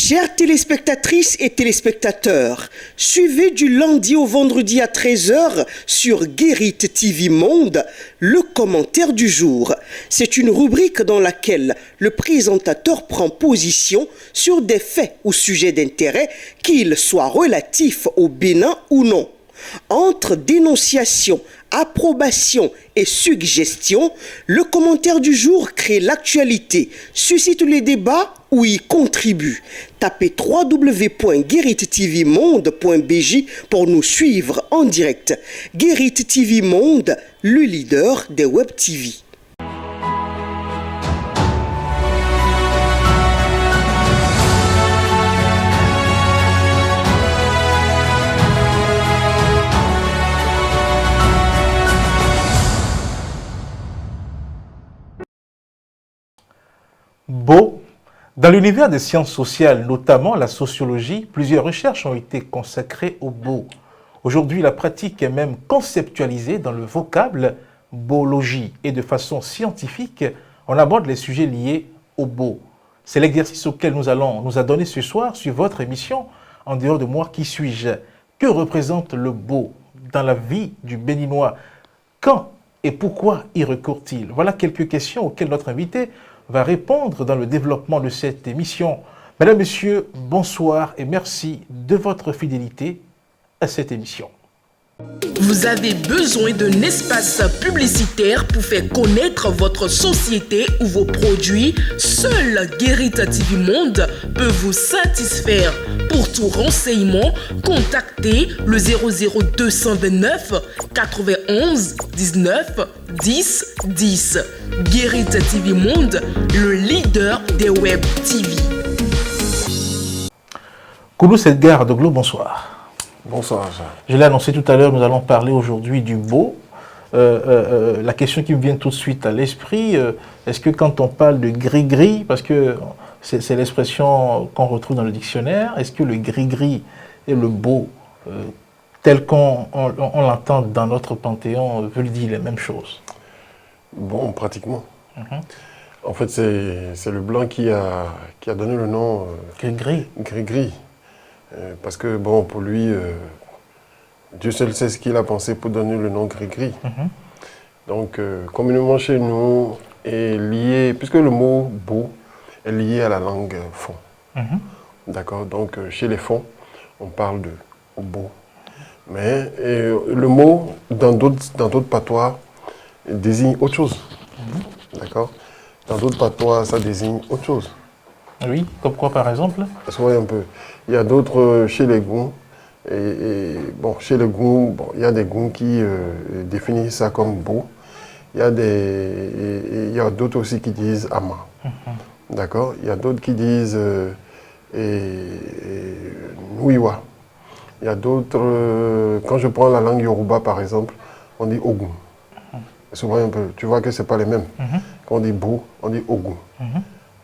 Chères téléspectatrices et téléspectateurs, suivez du lundi au vendredi à 13 h sur Guérit TV Monde le commentaire du jour. C'est une rubrique dans laquelle le présentateur prend position sur des faits ou sujets d'intérêt, qu'ils soient relatifs au Bénin ou non. Entre dénonciation, approbation et suggestion, le commentaire du jour crée l'actualité, suscite les débats ou y contribue. Tapez www.gueritvmonde.bj pour nous suivre en direct. Guérit TV Monde, le leader des Web TV. Beau. Dans l'univers des sciences sociales, notamment la sociologie, plusieurs recherches ont été consacrées au beau. Aujourd'hui, la pratique est même conceptualisée dans le vocable beaulogie et de façon scientifique, on aborde les sujets liés au beau. C'est l'exercice auquel nous allons nous adonner ce soir sur votre émission En dehors de moi, qui suis-je? Que représente le beau dans la vie du Béninois? Quand et pourquoi y recourt-il? Voilà quelques questions auxquelles notre invité va répondre dans le développement de cette émission. Mesdames, Messieurs, bonsoir et merci de votre fidélité à cette émission. Vous avez besoin d'un espace publicitaire pour faire connaître votre société ou vos produits? Seul Guérit TV Monde peut vous satisfaire. Pour tout renseignement, contactez le 00229 91 19 10 10. Guérit TV Monde, le leader des Web TV. Koulous Edgar Adoglo, bonsoir. Bonsoir. Je l'ai annoncé tout à l'heure, nous allons parler aujourd'hui du beau. La question qui me vient tout de suite à l'esprit, est-ce que quand on parle de gris-gris, parce que c'est l'expression qu'on retrouve dans le dictionnaire, est-ce que le gris-gris et le beau, tel qu'on l'entend dans notre panthéon, veulent dire les mêmes choses? Bon, pratiquement. En fait, c'est le blanc qui a donné le nom Gris-gris. Gris-gris. Parce que, bon, pour lui, Dieu seul sait ce qu'il a pensé pour donner le nom gris-gris. Donc, communément chez nous, est lié, puisque le mot beau est lié à la langue fon. D'accord? Donc, chez les fonds, on parle de beau. Mais le mot, dans d'autres patois, désigne autre chose. D'accord? Dans d'autres patois, ça désigne autre chose. Oui, comme quoi par exemple? Soyez un peu. Il y a d'autres chez les Goûts. Bon, chez les Goûts, bon, il y a des Goûts qui définissent ça comme beau. Il y a d'autres aussi qui disent ama. D'accord? Il y a d'autres qui disent nuiwa. Il y a d'autres, quand je prends la langue Yoruba par exemple, on dit ogun. Souvent un peu. Tu vois que ce n'est pas les mêmes. Quand on dit beau, on dit ogun.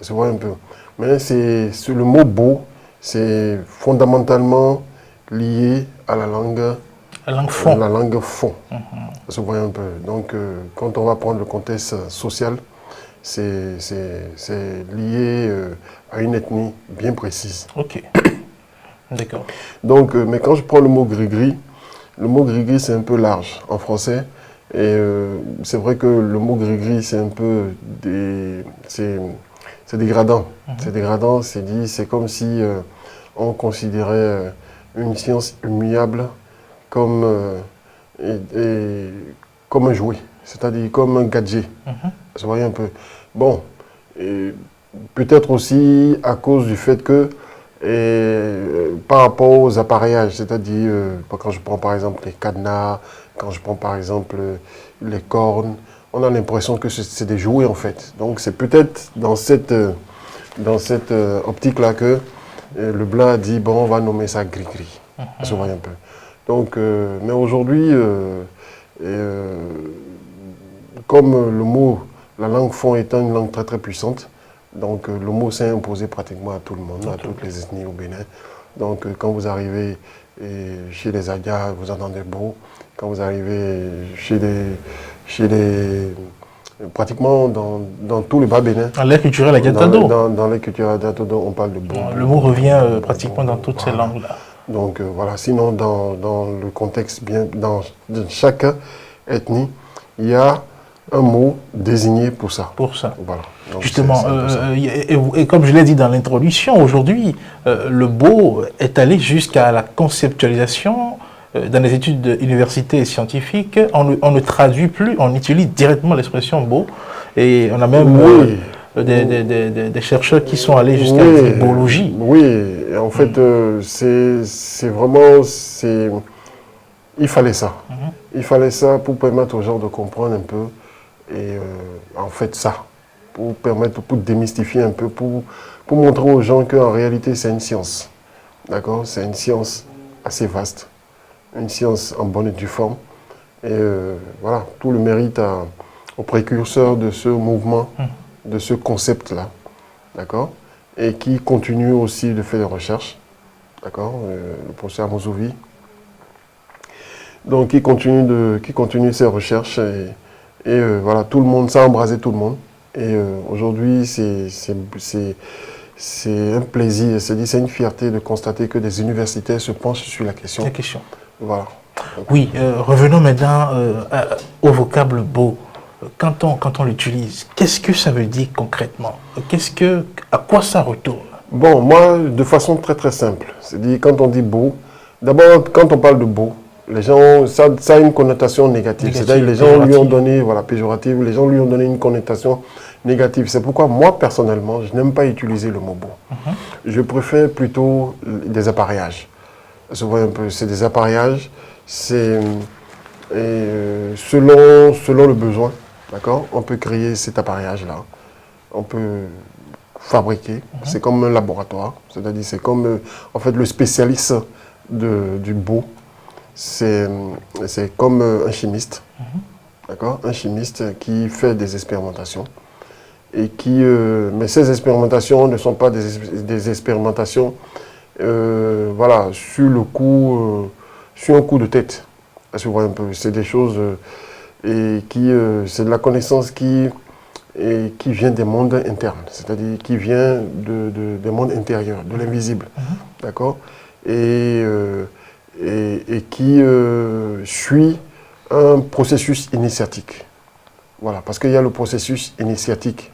Souvent un peu. Mais le mot beau, c'est fondamentalement lié à la langue fond. La langue fond. Un peu. Donc, quand on va prendre le contexte social, c'est lié à une ethnie bien précise. Ok. D'accord. Donc, mais quand je prends le mot gris-gris c'est un peu large en français. Et c'est vrai que le mot gris-gris, c'est un peu c'est dégradant. C'est dégradant, c'est comme si on considérait une science immuable comme un jouet, c'est-à-dire comme un gadget. Vous voyez un peu. Bon, peut-être aussi à cause du fait que par rapport aux appareillages, c'est-à-dire quand je prends par exemple les cadenas, quand je prends par exemple les cornes, on a l'impression que c'est des jouets en fait. Donc c'est peut-être dans cette optique-là que le blanc a dit, bon, on va nommer ça gris-gris. Ça voit un peu. Donc, mais aujourd'hui, comme le mot, la langue fon étant une langue très très puissante, donc le mot s'est imposé pratiquement à tout le monde, à toutes les ethnies au Bénin. Donc quand vous arrivez chez les Adias, vous entendez beau. Quand vous arrivez chez les pratiquement dans tout le Bas-Bénin. Dans l'aire culturelle à Diatado. Dans l'aire culturelle à Diatado, on parle de Bo. Le mot revient pratiquement dans toutes ces langues-là. Donc voilà, sinon dans le contexte, dans chaque ethnie, il y a un mot désigné pour ça. Pour ça. Voilà. Donc, justement, et comme je l'ai dit dans l'introduction, aujourd'hui, le beau est allé jusqu'à la conceptualisation. Dans les études universités et scientifiques, on ne traduit plus, on utilise directement l'expression beau. Et on a même des chercheurs qui sont allés jusqu'à la biologie. Oui, et en fait, c'est vraiment... Il fallait ça. Il fallait ça pour permettre aux gens de comprendre un peu. Et en fait, ça. Pour permettre, pour démystifier un peu, pour montrer aux gens qu'en réalité, c'est une science. D'accord? C'est une science assez vaste. Une science en bonne et due forme. Et voilà, tout le mérite aux précurseurs de ce mouvement, de ce concept-là. D'accord? Et qui continue aussi de faire des recherches. D'accord? Le professeur Mozouvi. Donc, qui continue ses recherches. Et voilà, tout le monde, ça a embrasé tout le monde. Et aujourd'hui, c'est un plaisir, c'est une fierté de constater que des universitaires se penchent sur la question. Voilà. Oui, revenons maintenant au vocable beau. Quand on l'utilise, qu'est-ce que ça veut dire concrètement? À quoi ça retourne? Bon, moi, de façon très très simple. C'est-à-dire, quand on dit beau, d'abord, quand on parle de beau, les gens, ça a une connotation négative. C'est-à-dire, les gens lui ont donné, voilà, péjorative, les gens lui ont donné une connotation négative. C'est pourquoi, moi, personnellement, je n'aime pas utiliser le mot beau. Je préfère plutôt des appareillages. C'est des appareillages, c'est selon le besoin, d'accord? On peut créer cet appareillage-là, on peut fabriquer, c'est comme un laboratoire, c'est-à-dire c'est comme, en fait, le spécialiste du beau, c'est comme un chimiste, d'accord? Un chimiste qui fait des expérimentations, et mais ces expérimentations ne sont pas des expérimentations voilà, sur un coup de tête. C'est des choses c'est de la connaissance qui vient des mondes internes, c'est-à-dire qui vient des mondes intérieurs, de l'invisible, d'accord, et qui suit un processus initiatique. Voilà, parce qu'il y a le processus initiatique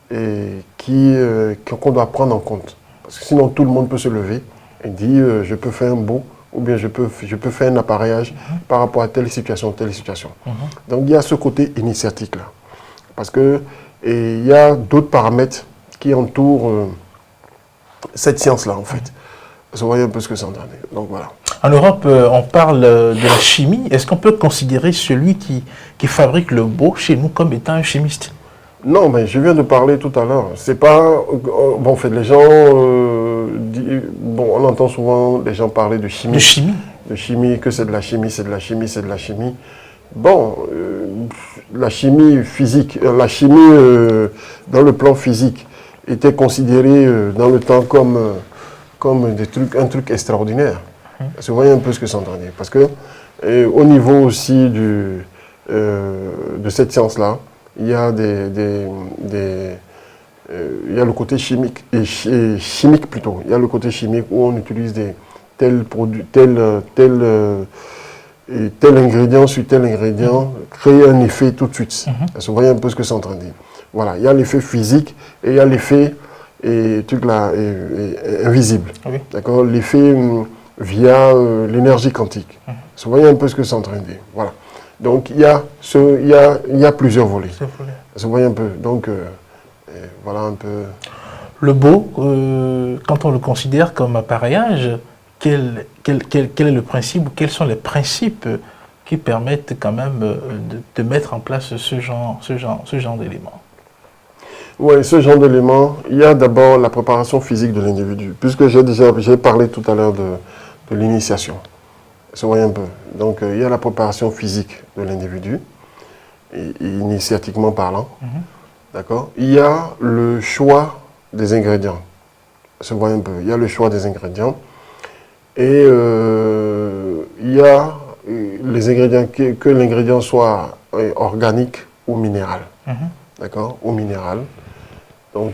qu'on doit prendre en compte. Parce que sinon, tout le monde peut se lever et dire je peux faire un beau, ou bien je peux faire un appareillage par rapport à telle situation, telle situation. Donc, il y a ce côté initiatique-là. Parce qu'il y a d'autres paramètres qui entourent cette science-là, en fait. Vous voyez un peu ce que ça en est. Donc, voilà. En Europe, on parle de la chimie. Est-ce qu'on peut considérer celui qui fabrique le beau chez nous comme étant un chimiste? Non, mais je viens de parler tout à l'heure. C'est pas... Bon, en fait, les gens... on entend souvent les gens parler de chimie. De chimie? De chimie, que c'est de la chimie, c'est de la chimie, c'est de la chimie. Bon, la chimie physique, la chimie dans le plan physique était considérée dans le temps comme un truc extraordinaire. Vous voyez un peu ce que ça entendait. Parce que au niveau aussi de cette science-là, il y a il y a le côté chimique, chimique plutôt. Il y a le côté chimique où on utilise tel ingrédient sur tel ingrédient, créer un effet tout de suite. Vous voyez un peu ce que c'est en train de dire. Voilà, il y a l'effet physique et il y a l'effet invisible. D'accord, l'effet via l'énergie quantique. Vous voyez un peu ce que c'est en train de dire. Voilà. Donc, il y a plusieurs volets. Vous voyez un peu. Donc, voilà un peu... Le beau, quand on le considère comme appareillage, quel est le principe, ou quels sont les principes qui permettent quand même de mettre en place ce genre d'éléments? Oui, ce genre d'éléments, il y a d'abord la préparation physique de l'individu, puisque j'ai parlé tout à l'heure de l'initiation. Vous voyez un peu. Donc, il y a la préparation physique de l'individu, initiatiquement parlant. D'accord. Il y a le choix des ingrédients. Vous voyez un peu. Il y a le choix des ingrédients. Et il y a les ingrédients, que l'ingrédient soit organique ou minéral. d'accord, au minéral. Donc,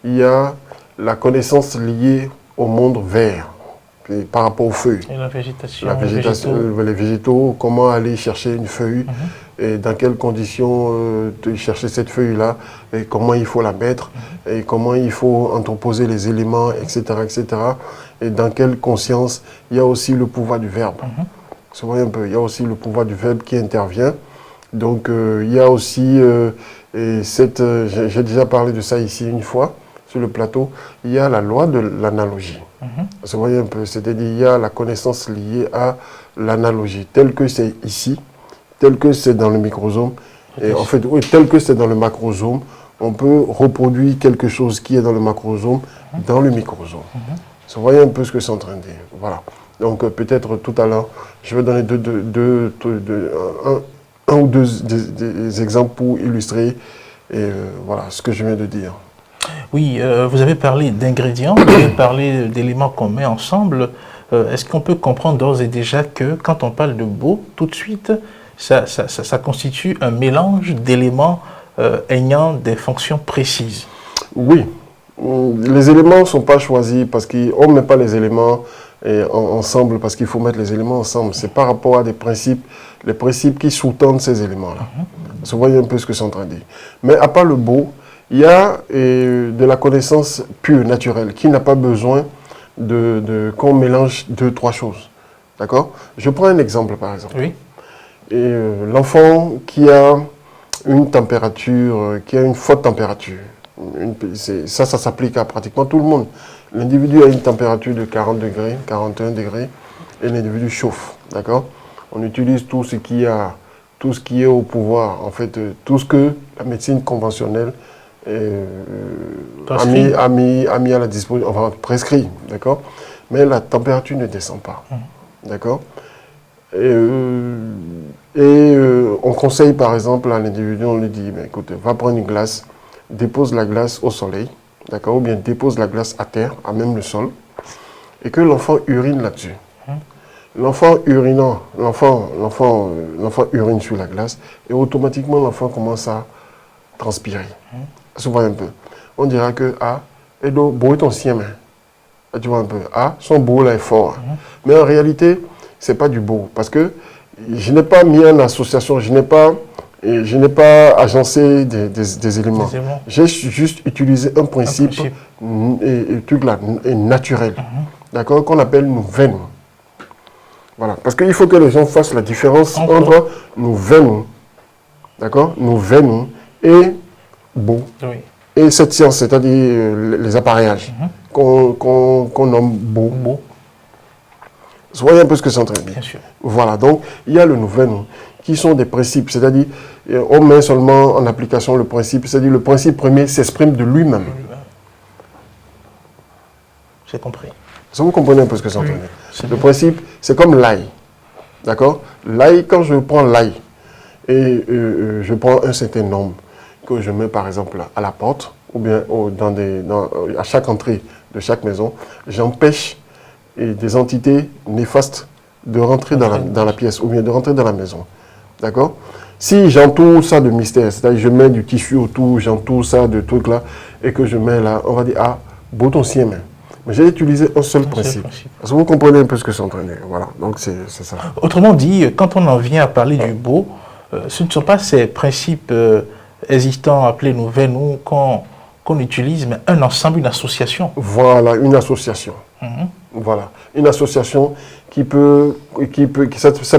il y a la connaissance liée au monde vert, puis par rapport aux feuilles. Et la végétation, les végétaux, comment aller chercher une feuille, et dans quelles conditions chercher cette feuille-là, et comment il faut la mettre, et comment il faut entreposer les éléments, etc., etc. Et dans quelle conscience. Il y a aussi le pouvoir du verbe. Vous voyez un peu, il y a aussi le pouvoir du verbe qui intervient. Donc, il y a aussi, j'ai déjà parlé de ça ici une fois, sur le plateau, il y a la loi de l'analogie. Vous voyez un peu, c'est-à-dire il y a la connaissance liée à l'analogie, telle que c'est ici, telle que c'est dans le microsome, et en fait, oui, tel que c'est dans le macrosome, on peut reproduire quelque chose qui est dans le macrosome, dans le microsome. Vous voyez un peu ce que c'est en train de dire. Voilà. Donc, peut-être tout à l'heure, je vais donner un ou deux des exemples pour illustrer voilà, ce que je viens de dire. Oui, vous avez parlé d'ingrédients, vous avez parlé d'éléments qu'on met ensemble. Est-ce qu'on peut comprendre d'ores et déjà que quand on parle de beau, tout de suite, ça constitue un mélange d'éléments ayant des fonctions précises? Oui, les éléments ne sont pas choisis parce qu'on ne met pas les éléments ensemble parce qu'il faut mettre les éléments ensemble. C'est par rapport à des principes, les principes qui sous-tendent ces éléments-là. Vous voyez un peu ce que c'est en train de dire. Mais à part le beau, il y a de la connaissance pure, naturelle, qui n'a pas besoin qu'on mélange deux, trois choses. D'accord? Je prends un exemple, par exemple. Oui. L'enfant qui a une température, qui a une forte température, ça s'applique à pratiquement tout le monde. L'individu a une température de 40 degrés, 41 degrés, et l'individu chauffe. D'accord? On utilise tout ce qui est au pouvoir, en fait, tout ce que la médecine conventionnelle a mis à la disposition, enfin prescrit, d'accord? Mais la température ne descend pas, d'accord? On conseille par exemple à l'individu, on lui dit, écoute, va prendre une glace, dépose la glace au soleil, d'accord? Ou bien dépose la glace à terre, à même le sol, et que l'enfant urine là-dessus. L'enfant urinant, l'enfant urine sur la glace, et automatiquement l'enfant commence à transpirer. Souvent un peu. On dira que, et donc, beau est ton sien, tu vois un peu, son beau là est fort. Mais en réalité, c'est pas du beau, parce que je n'ai pas mis en association, je n'ai pas agencé des éléments. J'ai juste utilisé un principe, naturel, d'accord, qu'on appelle nous venons. Voilà, parce qu'il faut que les gens fassent la différence entre nous venons, d'accord, nous venons et beau. Oui. Et cette science, c'est-à-dire les appareillages, qu'on nomme beau. Vous voyez un peu ce que c'est en train de dire. Bien sûr. Voilà, donc il y a le nouvel, qui sont des principes, c'est-à-dire on met seulement en application le principe, c'est-à-dire le principe premier s'exprime de lui-même. J'ai compris. Ça, vous comprenez un peu ce que c'est en train de dire. Le principe, c'est comme l'ail. D'accord? L'ail, quand je prends l'ail et je prends un certain nombre que je mets par exemple à la porte ou bien à chaque entrée de chaque maison, j'empêche des entités néfastes de rentrer dans la pièce ou bien de rentrer dans la maison. D'accord? Si j'entoure ça de mystère, c'est-à-dire je mets du tissu autour, j'entoure ça de trucs là, et que je mets là, on va dire, beau ton sien, mais j'ai utilisé un seul principe. Parce que vous comprenez un peu ce que c'est en train de dire. Voilà, donc c'est ça. Autrement dit, quand on en vient à parler du beau, ce ne sont pas ces principes existants appelés nous venons qu'on utilise, mais un ensemble, une association. Voilà, une association. Voilà, une association ça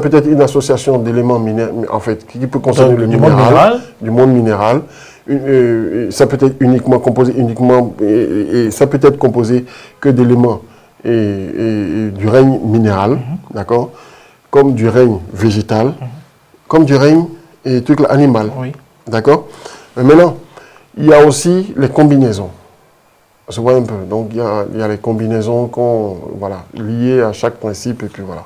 peut être une association d'éléments minéraux, en fait, qui peut concerner le minéral, du monde minéral. Ça peut être ça peut être composé que d'éléments et du règne minéral, d'accord, comme du règne végétal, comme du règne animal, d'accord. Mais maintenant, il y a aussi les combinaisons. On se voit un peu. Donc, il y a les combinaisons liées à chaque principe, et puis voilà.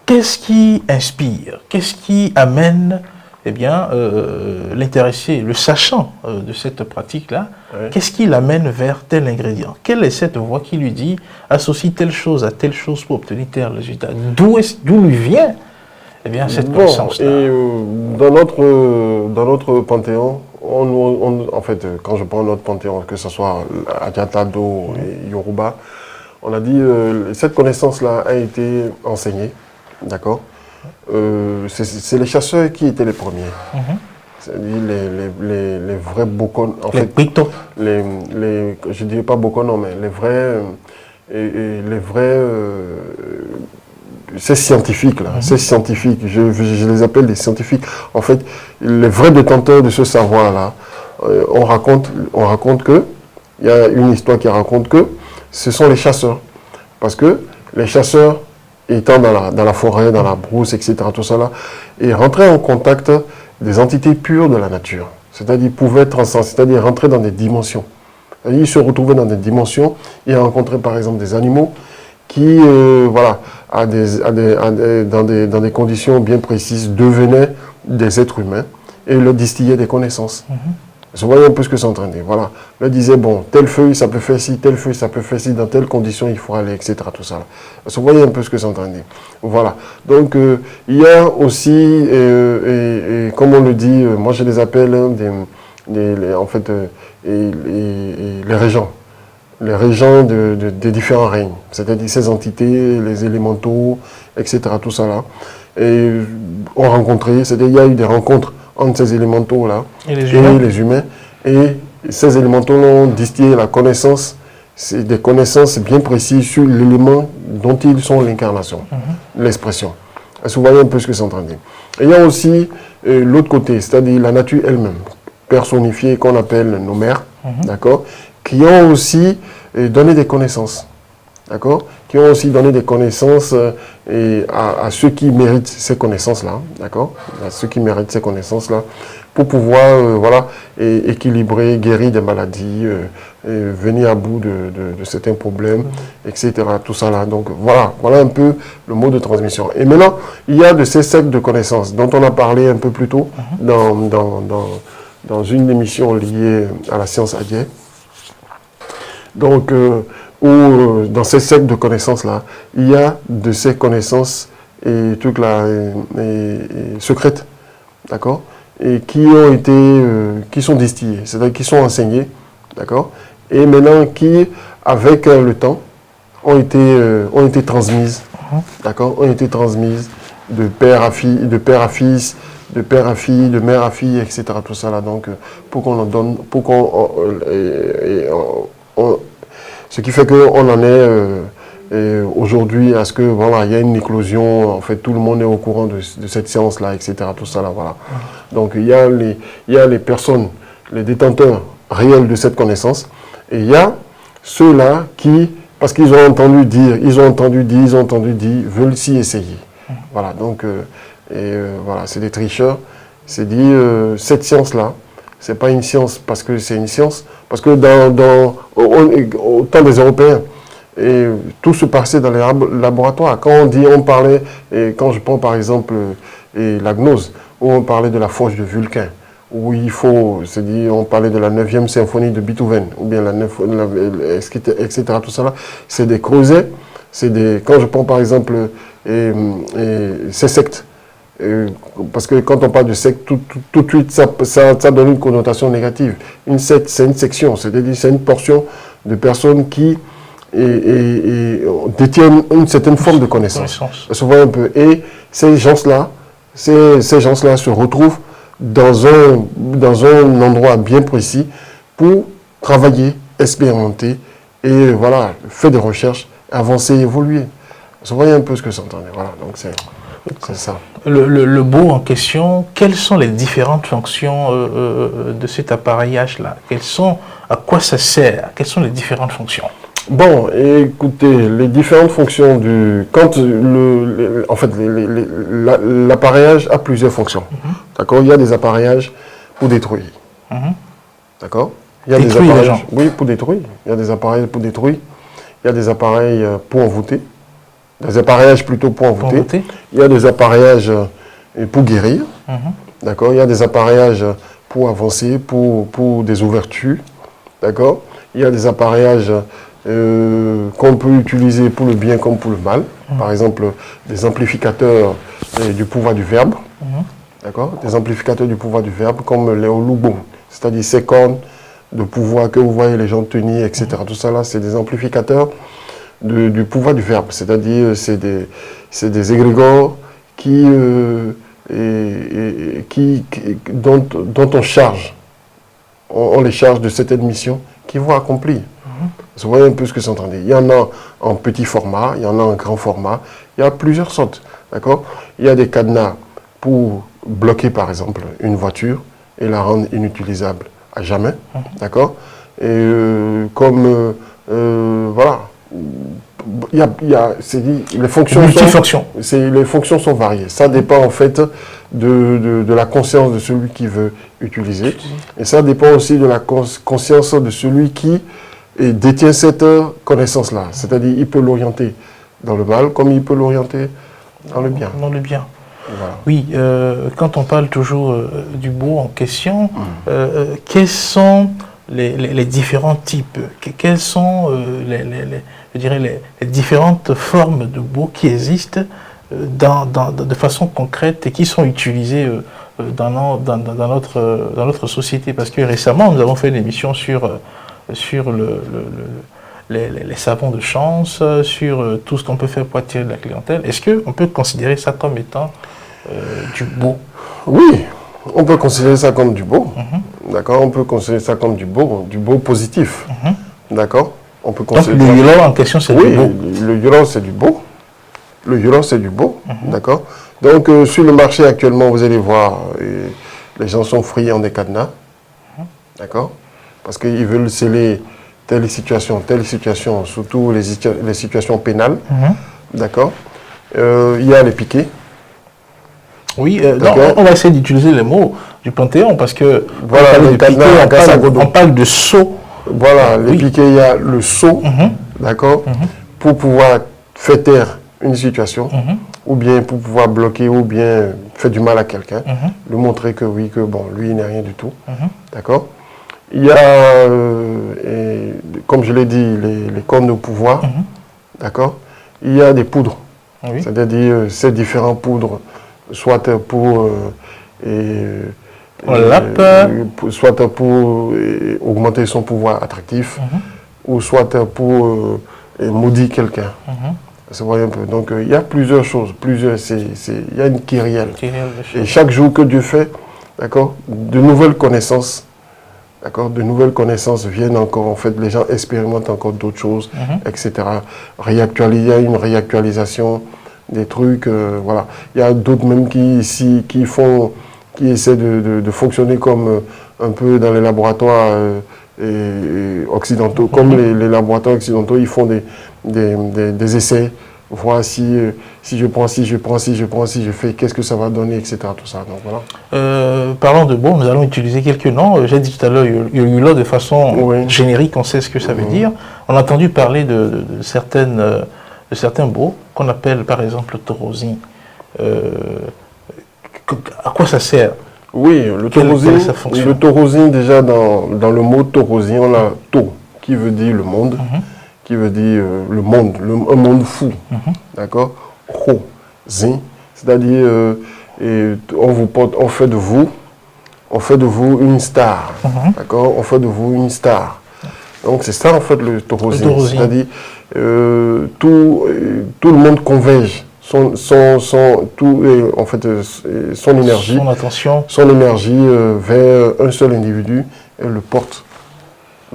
Qu'est-ce qui inspire? Qu'est-ce qui amène l'intéressé, le sachant de cette pratique-là? Qu'est-ce qui l'amène vers tel ingrédient? Quelle est cette voie qui lui dit associe telle chose à telle chose pour obtenir tel résultat? D'où lui vient eh bien, cette Bon, connaissance-là. et dans notre panthéon, en fait, quand je prends notre panthéon, que ce soit Adiatado et Yoruba, on a dit cette connaissance-là a été enseignée, d'accord. C'est les chasseurs qui étaient les premiers. C'est-à-dire les vrais Bokon, en fait, je ne dirais pas Bokon, non, mais les vrais ces scientifiques là, ces scientifiques, je les appelle des scientifiques. En fait, les vrais détenteurs de ce savoir là, on raconte que, il y a une histoire qui raconte que ce sont les chasseurs, parce que les chasseurs étant dans la forêt, dans la brousse, etc., tout ça là, et rentraient en contact des entités pures de la nature, c'est-à-dire pouvaient transcender, c'est-à-dire rentrer dans des dimensions. Ils se retrouvaient dans des dimensions, ils rencontraient par exemple des animaux qui, voilà, dans des conditions bien précises, devenaient des êtres humains et leur distillaient des connaissances. Vous voyez un peu ce que c'est en train de dire. Voilà. Leur disait, bon, telle feuille, ça peut faire ci, telle feuille, ça peut faire ci, dans telle condition, il faut aller, etc. Tout ça. Vous voyez un peu ce que c'est en train de dire. Voilà. Donc, il y a aussi, et comme on le dit, moi je les appelle en fait, les régents. Les régents des différents règnes, c'est-à-dire ces entités, les élémentaux, etc., tout ça là, et ont rencontré, c'est-à-dire il y a eu des rencontres entre ces élémentaux-là et les humains, et ces élémentaux ont distillé la connaissance, c'est des connaissances bien précises sur l'élément dont ils sont l'incarnation, l'expression. Vous voyez un peu ce que c'est en train de dire. Et il y a aussi l'autre côté, c'est-à-dire la nature elle-même, personnifiée, qu'on appelle nos mères, d'accord, qui ont aussi donné des connaissances, d'accord, qui ont aussi donné des connaissances à ceux qui méritent ces connaissances-là, d'accord, à ceux qui méritent ces connaissances-là, pour pouvoir, voilà, équilibrer, guérir des maladies, venir à bout de certains problèmes, etc., tout ça là. Donc voilà un peu le mode de transmission. Et maintenant, il y a de ces cercles de connaissances dont on a parlé un peu plus tôt dans une émission liée à la science adienne. Donc, dans ces cercles de connaissances-là, il y a de ces connaissances et trucs là, secrètes, d'accord, et qui sont distillées, c'est-à-dire qui sont enseignées, d'accord, et maintenant qui, avec le temps, ont été transmises, d'accord, ont été transmises de père à fils, de père à fille, de mère à fille, etc., tout ça là, donc, pour qu'on en donne, ce qui fait qu'on en est aujourd'hui à ce que voilà, il y a une éclosion, en fait tout le monde est au courant de cette science-là, etc. Tout ça là, voilà. Donc il y a les personnes, les détenteurs réels de cette connaissance, et il y a ceux-là qui, parce qu'ils ont entendu dire, veulent s'y essayer. Voilà, donc voilà, c'est des tricheurs. C'est dit, cette science-là, c'est pas une science parce que c'est une science, parce que au temps des Européens, et tout se passait dans les laboratoires. Quand on parlait, et quand je prends par exemple la gnose, où on parlait de la forge de Vulcain, où on parlait de la 9e symphonie de Beethoven, ou bien etc. Tout ça là, c'est des creusets, quand je prends par exemple ces sectes, parce que quand on parle de secte, tout de suite, ça donne une connotation négative. Une secte, c'est une section, c'est-à-dire c'est une portion de personnes qui détiennent une certaine forme de connaissance. Se voit un peu. Et ces gens-là se retrouvent dans un endroit bien précis pour travailler, expérimenter et voilà, faire des recherches, avancer, évoluer. Vous voyez un peu ce que ça entend. Voilà, donc c'est ça. Le beau en question, quelles sont les différentes fonctions de cet appareillage-là? À quoi ça sert? Quelles sont les différentes fonctions? Bon, écoutez, les différentes fonctions en fait, l'appareillage a plusieurs fonctions. D'accord? Il y a des appareillages pour détruire. D'accord? Il y a des appareillages, oui, pour détruire. Il y a des appareils pour détruire. Il y a des appareils pour envoûter. Des appareillages plutôt pour envoûter. Il y a des appareillages pour guérir. D'accord? Il y a des appareillages pour avancer, pour des ouvertures. D'accord? Il y a des appareillages qu'on peut utiliser pour le bien comme pour le mal. Par exemple, des amplificateurs du pouvoir du verbe, d'accord, des amplificateurs du pouvoir du verbe, comme les Olugbon, c'est-à-dire ces cornes de pouvoir que vous voyez les gens tenir, etc. Tout ça là, c'est des amplificateurs du pouvoir du verbe, c'est-à-dire c'est des égrégores dont on charge, on les charge de certaines missions qu'ils vont accomplir. Vous voyez un peu ce que c'est en train de dire. Il y en a en petit format, il y en a en grand format, il y a plusieurs sortes, d'accord. Il y a des cadenas pour bloquer par exemple une voiture et la rendre inutilisable à jamais, d'accord. Et voilà, c'est dit, les fonctions les fonctions sont variées. Ça dépend en fait de la conscience de celui qui veut utiliser. Et ça dépend aussi de la conscience de celui qui détient cette connaissance-là. C'est-à-dire, il peut l'orienter dans le mal comme il peut l'orienter dans le bien. Dans le bien. Voilà. Oui, quand on parle toujours du beau en question, quels sont les différents types? Quelles sont je dirais les différentes formes de beau qui existent de façon concrète et qui sont utilisées dans notre société? Parce que récemment, nous avons fait une émission sur les savons de chance, sur tout ce qu'on peut faire pour attirer de la clientèle. Est-ce qu'on peut considérer ça comme étant du beau? Oui, on peut considérer ça comme du beau. D'accord, on peut considérer ça comme du beau positif. D'accord, on peut considérer. Donc le yolo en question, c'est du beau. Le yolo, c'est du beau. Le yolo, c'est du beau. D'accord. Donc sur le marché actuellement, vous allez voir, les gens sont friands des cadenas. D'accord. Parce qu'ils veulent sceller telle situation, surtout les situations pénales. D'accord. Il y a les piquets. Oui, non, on va essayer d'utiliser les mots du Panthéon parce que voilà, on parle de sceau. Voilà, les piquets, il y a le sceau, d'accord, pour pouvoir faire taire une situation, ou bien pour pouvoir bloquer, ou bien faire du mal à quelqu'un, lui montrer que oui, que bon, lui, il n'est rien du tout, d'accord. Il y a, comme je l'ai dit, les cornes de pouvoir, d'accord. Il y a des poudres, c'est-à-dire ces différentes poudres, soit pour soit pour augmenter son pouvoir attractif, ou soit pour maudire quelqu'un. Vous voyez un peu. Donc il y a plusieurs choses, il y a une kyrielle. Et chaque jour que Dieu fait, d'accord, de nouvelles connaissances. D'accord, de nouvelles connaissances viennent encore, en fait, les gens expérimentent encore d'autres choses, etc. Il y a une réactualisation des trucs, voilà. Il y a d'autres même qui essaient de fonctionner comme un peu dans les laboratoires occidentaux. Comme les laboratoires occidentaux, ils font des essais, voir si je prends, si je fais, qu'est-ce que ça va donner, etc. Tout ça. Donc, voilà. Parlons de beau, nous allons utiliser quelques noms. J'ai dit tout à l'heure, Yolo de façon générique, on sait ce que ça veut dire. On a entendu parler de certains beaux qu'on appelle par exemple le torosine. À quoi ça sert? Oui, le torosine, déjà dans le mot torosine, on a to, qui veut dire le monde, qui veut dire le monde, un monde fou. D'accord? Ro, zin, c'est-à-dire on fait de vous une star. D'accord? On fait de vous une star. Donc c'est ça en fait le torosine. C'est-à-dire tout le monde converge. Son énergie, son énergie vers un seul individu et le porte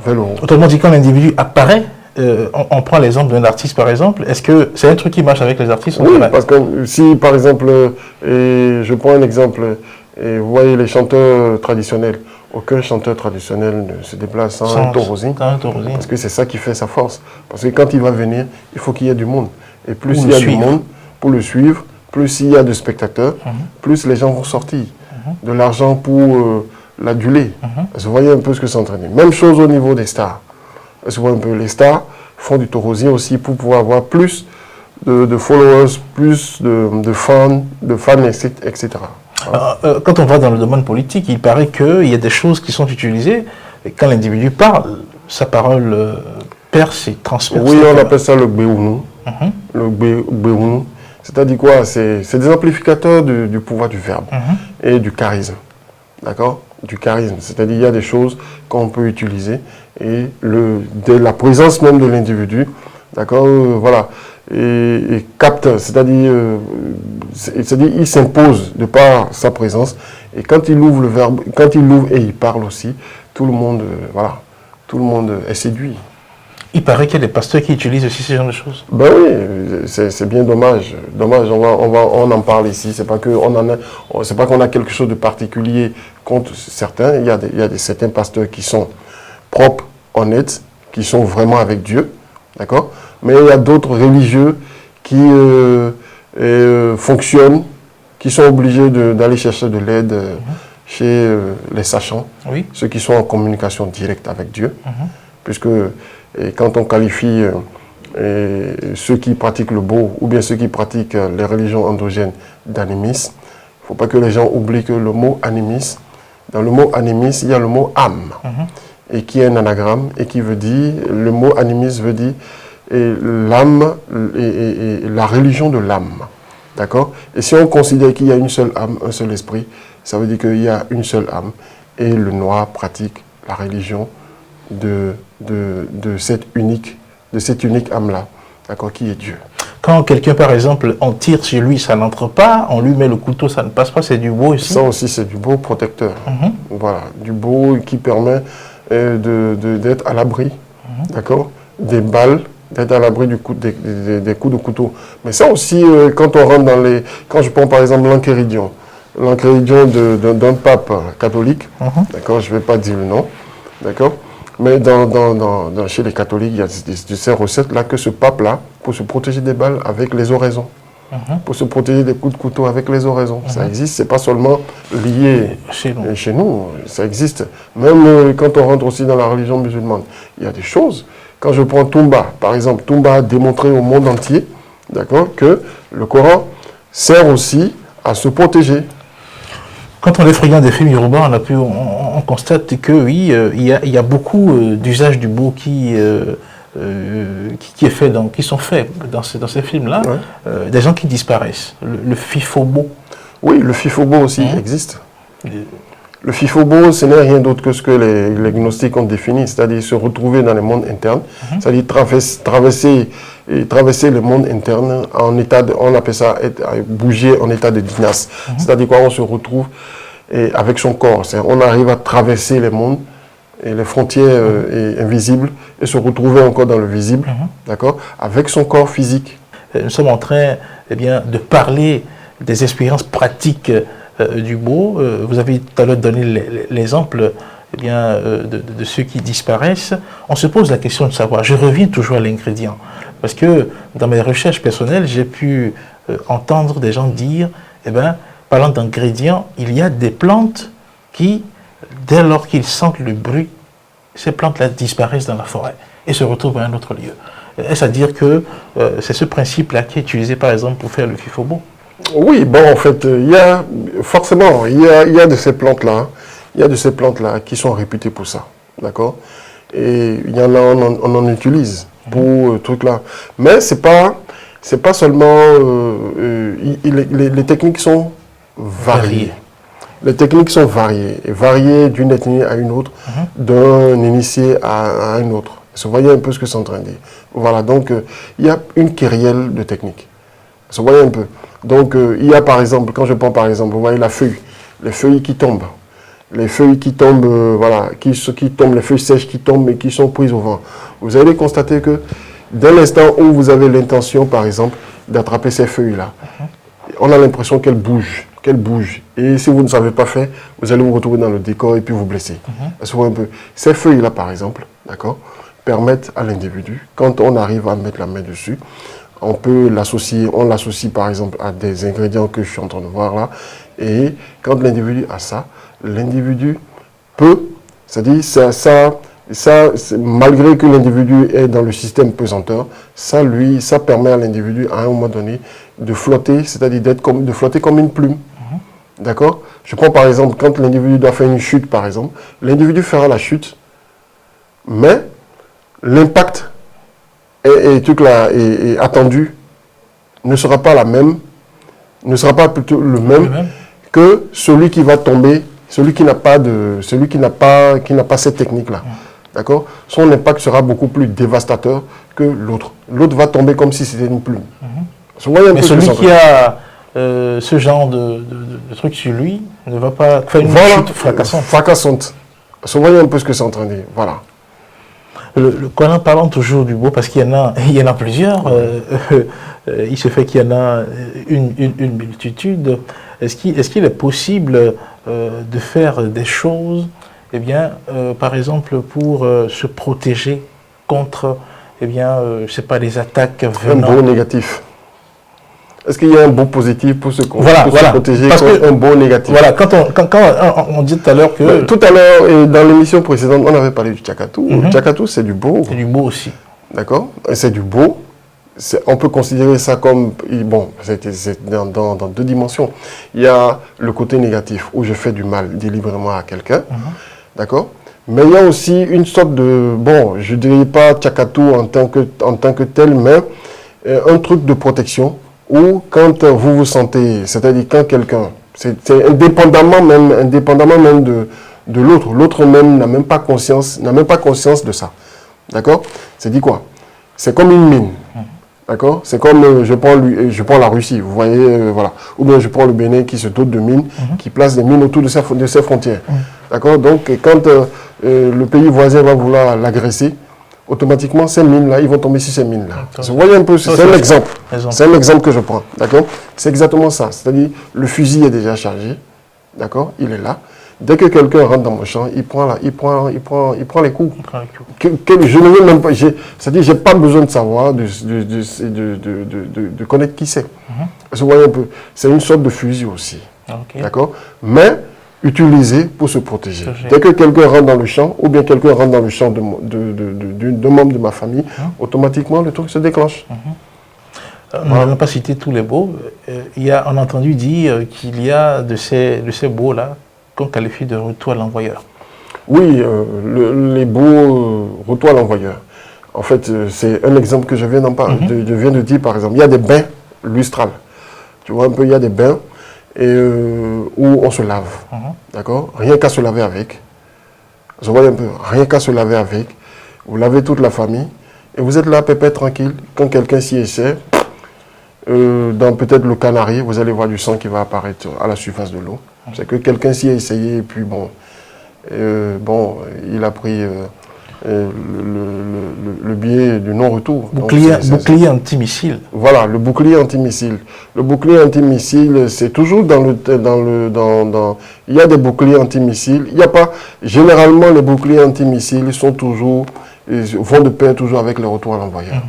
vers le haut. Autrement dit, quand l'individu apparaît, on prend l'exemple d'un artiste par exemple, est-ce que c'est un truc qui marche avec les artistes? Oui, parce que si par exemple, je prends un exemple, et vous voyez les chanteurs traditionnels, aucun chanteur traditionnel ne se déplace sans un torosine, parce que c'est ça qui fait sa force. Parce que quand il va venir, il faut qu'il y ait du monde. Et plus il y a du monde pour le suivre, plus il y a de spectateurs, plus les gens vont sortir. De l'argent pour l'aduler. Vous voyez un peu ce que c'est entraîné. Même chose au niveau des stars. Vous voyez un peu, les stars font du torosine aussi pour pouvoir avoir plus de followers, plus de fans, etc. Voilà. Quand on va dans le domaine politique, il paraît qu'il y a des choses qui sont utilisées, et quand l'individu parle, sa parole perce et transperce. Oui, on appelle ça le béounou. Le béounou, C'est-à-dire quoi? C'est des amplificateurs du pouvoir du verbe et du charisme. D'accord? Du charisme. C'est-à-dire il y a des choses qu'on peut utiliser et de la présence même de l'individu, d'accord, voilà, et capte, c'est-à-dire il s'impose de par sa présence et quand il ouvre le verbe, quand il l'ouvre et il parle aussi, tout le monde, voilà, tout le monde est séduit. Il paraît qu'il y a des pasteurs qui utilisent aussi ce genre de choses. Ben oui, c'est bien dommage. Dommage, on en parle ici. C'est pas qu'on a quelque chose de particulier contre certains. Il y a certains pasteurs qui sont propres, honnêtes, qui sont vraiment avec Dieu, d'accord. Mais il y a d'autres religieux qui fonctionnent, qui sont obligés d'aller chercher de l'aide chez les sachants, ceux qui sont en communication directe avec Dieu, puisque et quand on qualifie ceux qui pratiquent le beau ou bien ceux qui pratiquent les religions endogènes d'animisme, il ne faut pas que les gens oublient que le mot animisme, dans le mot animisme, il y a le mot âme, et qui est un anagramme, et qui veut dire, le mot animisme veut dire l'âme et la religion de l'âme. D'accord? Et si on considère qu'il y a une seule âme, un seul esprit, ça veut dire qu'il y a une seule âme, et le noir pratique la religion de cette unique âme-là, d'accord, qui est Dieu. Quand quelqu'un, par exemple, on tire sur lui, ça n'entre pas, on lui met le couteau, ça ne passe pas, c'est du beau aussi. Ça aussi, c'est du beau protecteur. Voilà, du beau qui permet d'être à l'abri, d'accord, des balles, d'être à l'abri des coups de couteau. Mais ça aussi, quand on rentre dans les... Quand je prends par exemple l'enchéridion d'un pape catholique, d'accord, je ne vais pas dire le nom, d'accord. Mais chez les catholiques, il y a ces recettes-là que ce pape-là, pour se protéger des balles avec les oraisons, pour se protéger des coups de couteau avec les oraisons. Ça existe, c'est pas seulement lié chez nous, ça existe. Même quand on rentre aussi dans la religion musulmane, il y a des choses. Quand je prends Toumba, par exemple, Toumba a démontré au monde entier, d'accord, que le Coran sert aussi à se protéger. Quand on est friand des films yoruba, on constate que oui, il y a beaucoup d'usages du beau qui sont faits dans ces films-là. Des gens qui disparaissent. Le fifobo. Oui, le fifobo aussi existe. Le fifobo, ce n'est rien d'autre que ce que les gnostiques ont défini, c'est-à-dire se retrouver dans les mondes internes, c'est-à-dire traverser le monde interne en état on appelle ça bouger en état de dynastie. C'est-à-dire quoi, on se retrouve avec son corps, on arrive à traverser les mondes et les frontières invisibles et se retrouver encore dans le visible, d'accord, avec son corps physique. Nous sommes en train de parler des expériences pratiques du beau. Vous avez tout à l'heure donné l'exemple de ceux qui disparaissent. On se pose la question de savoir, je reviens toujours à l'ingrédient, parce que dans mes recherches personnelles, j'ai pu entendre des gens dire, parlant d'ingrédients, il y a des plantes qui, dès lors qu'ils sentent le bruit, ces plantes-là disparaissent dans la forêt et se retrouvent à un autre lieu. Est-ce à dire que c'est ce principe-là qui est utilisé par exemple pour faire le fifobo? Oui, bon, en fait, il y a de ces plantes-là, qui sont réputées pour ça, d'accord. Et il y en a, on en utilise pour trucs là. Mais c'est pas seulement les techniques sont variées. Les techniques sont variées d'une ethnie à une autre, d'un initié à un autre. Vous voyez un peu ce que c'est en train de dire. Voilà, donc il y a une kyrielle de techniques. Vous voyez un peu. Donc il y a par exemple, quand je prends par exemple, vous voyez la feuille, les feuilles qui tombent. Les feuilles qui tombent, qui tombent, les feuilles sèches qui tombent et qui sont prises au vent. Vous allez constater que dès l'instant où vous avez l'intention, par exemple, d'attraper ces feuilles-là, on a l'impression qu'elles bougent. Et si vous ne savez pas faire, vous allez vous retrouver dans le décor et puis vous blesser. Un peu. Ces feuilles-là, par exemple, d'accord, permettent à l'individu, quand on arrive à mettre la main dessus, on l'associe par exemple à des ingrédients que je suis en train de voir là, et quand l'individu a ça, l'individu peut, c'est-à-dire malgré que l'individu est dans le système pesanteur, ça permet à l'individu à un moment donné de flotter, c'est-à-dire de flotter comme une plume. D'accord? Je prends par exemple, quand l'individu doit faire une chute par exemple, l'individu fera la chute, mais l'impact est attendu ne sera pas la même, ne sera pas plutôt le même que celui qui va tomber, celui qui n'a pas cette technique-là. D'accord? Son impact sera beaucoup plus dévastateur que l'autre. L'autre va tomber comme si c'était une plume. Mais celui qui a ce genre de truc sur lui ne va pas faire une chute fracassante. Fracassante. Vous voyez un peu ce que c'est en train de dire. Voilà. Quand en parlant toujours du beau, parce qu'il y en a plusieurs, il se fait qu'il y en a une multitude. Est-ce qu'il est possible de faire des choses, eh bien, par exemple, pour se protéger contre, eh bien, je sais pas, les attaques venant... Un beau négatif. Est-ce qu'il y a un beau positif pour se protéger contre un beau négatif? Voilà, quand on dit tout à l'heure que... Tout à l'heure, dans l'émission précédente, on avait parlé du tchakatou. Le tchakatou, c'est du beau. C'est du beau aussi. D'accord? C'est du beau. On peut considérer ça comme... Bon, c'est dans deux dimensions. Il y a le côté négatif, où je fais du mal délibérément à quelqu'un. D'accord? Mais il y a aussi une sorte de... Bon, je ne dirais pas tchakatou en tant que tel, mais un truc de protection, ou quand vous vous sentez, c'est-à-dire quand quelqu'un, c'est indépendamment même de l'autre, l'autre même n'a même pas conscience de ça. D'accord? C'est dit quoi? C'est comme une mine. D'accord? C'est comme, je prends la Russie, vous voyez, voilà. Ou bien je prends le Bénin qui se dote de mines, qui place des mines autour de ses frontières. D'accord? Donc, quand le pays voisin va vouloir l'agresser, automatiquement, ces mines-là, ils vont tomber sur ces mines-là. Vous voyez un peu, c'est un exemple. C'est un exemple que je prends. D'accord? C'est exactement ça. C'est-à-dire, le fusil est déjà chargé. D'accord? Il est là. Dès que quelqu'un rentre dans mon champ, il prend les coups. Je ne veux même pas. C'est-à-dire, je n'ai pas besoin de savoir, de connaître qui c'est. Vous voyez un peu. C'est une sorte de fusil aussi. D'accord? Mais utilisé pour se protéger. Dès que quelqu'un rentre dans le champ, ou bien quelqu'un rentre dans le champ d'un membre de ma famille, automatiquement le truc se déclenche. On n'a pas cité tous les beaux. On a entendu dire qu'il y a de ces beaux-là qu'on qualifie de retour à l'envoyeur. Oui, les beaux retour à l'envoyeur. En fait, c'est un exemple que je viens de dire, par exemple. Il y a des bains lustrales. Tu vois un peu, il y a des bains où on se lave. D'accord? Rien qu'à se laver avec. Je vois un peu, rien qu'à se laver avec. Vous lavez toute la famille et vous êtes là, pépère, tranquille. Quand quelqu'un s'y essaie, dans peut-être le Canari, vous allez voir du sang qui va apparaître à la surface de l'eau. C'est que quelqu'un s'y a essayé et puis bon, il a pris le biais du non-retour. Bouclier antimissile. Voilà, le bouclier antimissile. Le bouclier antimissile, c'est toujours il y a des boucliers antimissiles. Il n'y a pas... Généralement, les boucliers antimissiles vont de pair toujours avec le retour à l'envoyeur.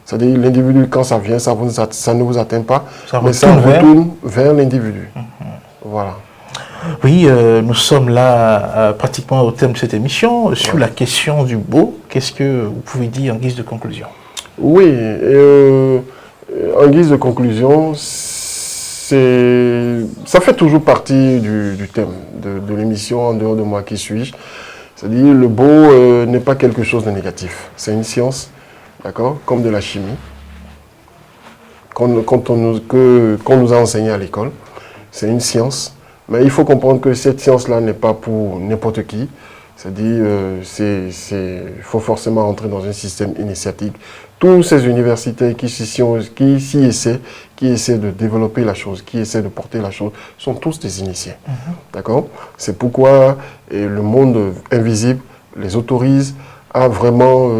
C'est-à-dire, l'individu, quand ça vient, ça ne vous atteint pas, mais ça retourne vers l'individu. Voilà. Oui, nous sommes là pratiquement au terme de cette émission. Sur la question du beau, qu'est-ce que vous pouvez dire en guise de conclusion? Oui, en guise de conclusion, ça fait toujours partie du thème de l'émission En dehors de moi, qui suis-je? C'est-à-dire, le beau n'est pas quelque chose de négatif. C'est une science, d'accord, comme de la chimie, qu'on nous a enseigné à l'école. C'est une science. Mais il faut comprendre que cette science-là n'est pas pour n'importe qui. C'est-à-dire, il faut forcément entrer dans un système initiatique. Tous ces universitaires qui essaient de développer la chose, qui essaient de porter la chose, sont tous des initiés. D'accord? C'est pourquoi le monde invisible les autorise à vraiment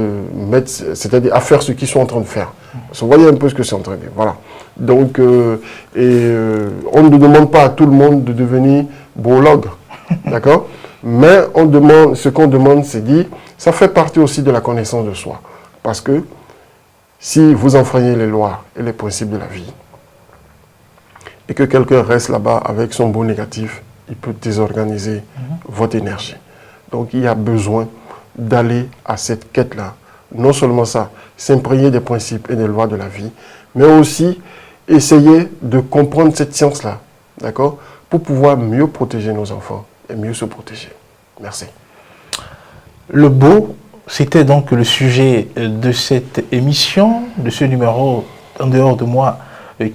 c'est-à-dire à faire ce qu'ils sont en train de faire. Vous voyez un peu ce que c'est en train de dire. Voilà. Donc, on ne demande pas à tout le monde de devenir biologue, d'accord? Mais ce qu'on demande, c'est dit, ça fait partie aussi de la connaissance de soi. Parce que si vous enfreignez les lois et les principes de la vie, et que quelqu'un reste là-bas avec son beau négatif, il peut désorganiser votre énergie. Donc, il y a besoin d'aller à cette quête-là. Non seulement ça, s'imprégner des principes et des lois de la vie, mais aussi essayer de comprendre cette science-là, d'accord, pour pouvoir mieux protéger nos enfants et mieux se protéger. Merci. Le beau, c'était donc le sujet de cette émission, de ce numéro En dehors de moi,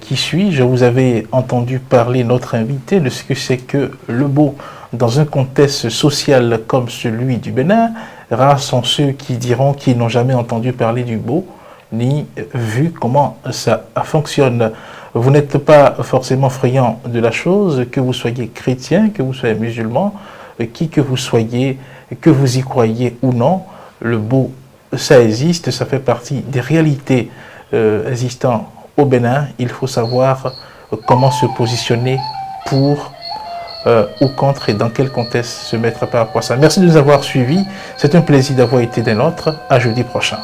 Qui suis-je? Vous avez entendu parler notre invité de ce que c'est que le beau dans un contexte social comme celui du Bénin. Rares sont ceux qui diront qu'ils n'ont jamais entendu parler du beau ni vu comment ça fonctionne. Vous n'êtes pas forcément friand de la chose, que vous soyez chrétien, que vous soyez musulman, qui que vous soyez, que vous y croyez ou non, le beau, ça existe, ça fait partie des réalités existantes au Bénin. Il faut savoir comment se positionner pour ou contre et dans quel contexte se mettre par rapport à ça. Merci de nous avoir suivis. C'est un plaisir d'avoir été des nôtres. À jeudi prochain.